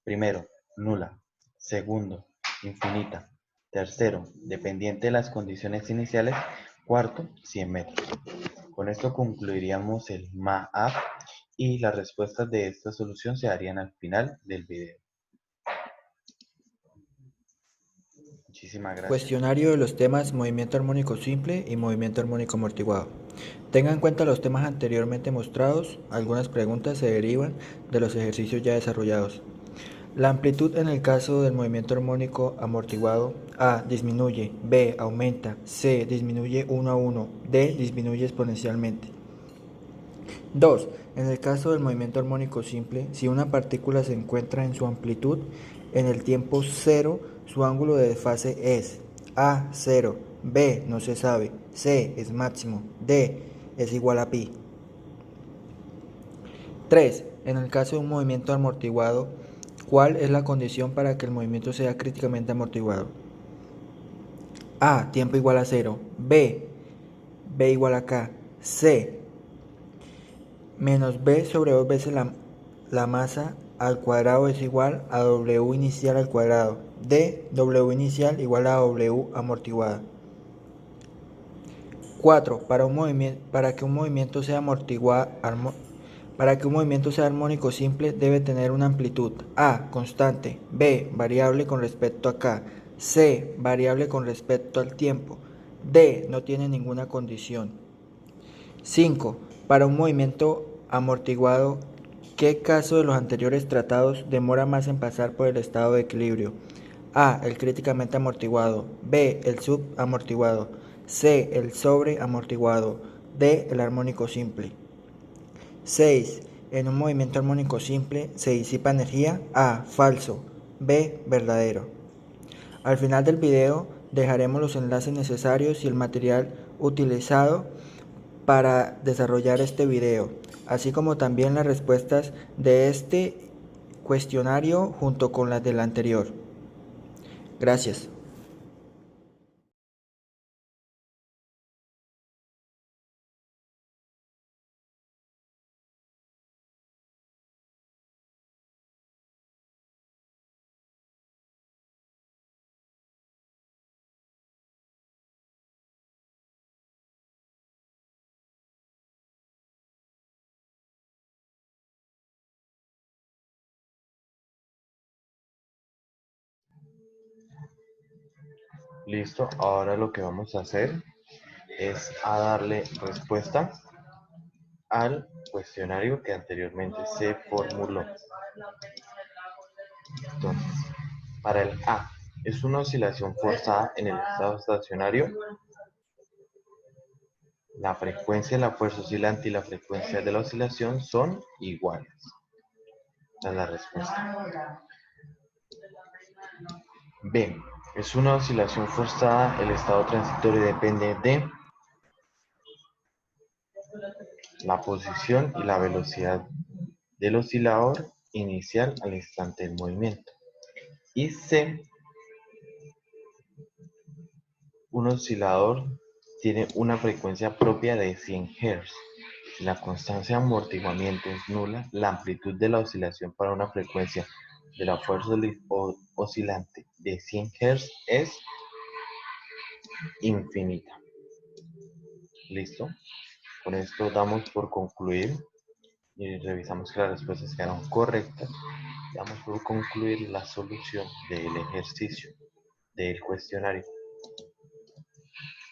primero, nula; segundo, infinita; tercero, dependiente de las condiciones iniciales; cuarto, 100 metros. Con esto concluiríamos el MAAP, y las respuestas de esta solución se darían al final del video. Muchísimas gracias. Cuestionario de los temas movimiento armónico simple y movimiento armónico amortiguado. Tenga en cuenta los temas anteriormente mostrados. Algunas preguntas se derivan de los ejercicios ya desarrollados. La amplitud en el caso del movimiento armónico amortiguado: A, disminuye; B, aumenta; C, disminuye 1 a 1; D, disminuye exponencialmente. 2. En el caso del movimiento armónico simple, si una partícula se encuentra en su amplitud en el tiempo cero, su ángulo de desfase es: A, 0; B, no se sabe; C, es máximo; D, es igual a pi. 3. En el caso de un movimiento amortiguado, ¿cuál es la condición para que el movimiento sea críticamente amortiguado? A, tiempo igual a 0; B igual a K; C, menos B sobre 2 veces la masa al cuadrado es igual a W inicial al cuadrado. D, W inicial igual a W amortiguada. 4. Para que un movimiento sea armónico simple, debe tener una amplitud: A, constante; B, variable con respecto a K; C, variable con respecto al tiempo; D, no tiene ninguna condición. 5. Para un movimiento amortiguado, ¿qué caso de los anteriores tratados demora más en pasar por el estado de equilibrio? A, el críticamente amortiguado; B, el subamortiguado; C, el sobreamortiguado; D, el armónico simple. 6. En un movimiento armónico simple se disipa energía: A, falso; B, verdadero. Al final del video dejaremos los enlaces necesarios y el material utilizado para desarrollar este video, así como también las respuestas de este cuestionario junto con las del anterior. Gracias. Listo, ahora lo que vamos a hacer es a darle respuesta al cuestionario que anteriormente se formuló. Entonces, para el A, ¿es una oscilación forzada en el estado estacionario? La frecuencia de la fuerza oscilante y la frecuencia de la oscilación son iguales. Esa es la respuesta. B, ¿es una oscilación forzada? El estado transitorio depende de la posición y la velocidad del oscilador inicial al instante del movimiento. Y C, un oscilador tiene una frecuencia propia de 100 Hz. Si la constancia de amortiguamiento es nula, la amplitud de la oscilación para una frecuencia de la fuerza oscilante de 100 Hz es infinita. ¿Listo? Con esto damos por concluir y revisamos que las respuestas quedaron correctas. Damos por concluir la solución del ejercicio del cuestionario.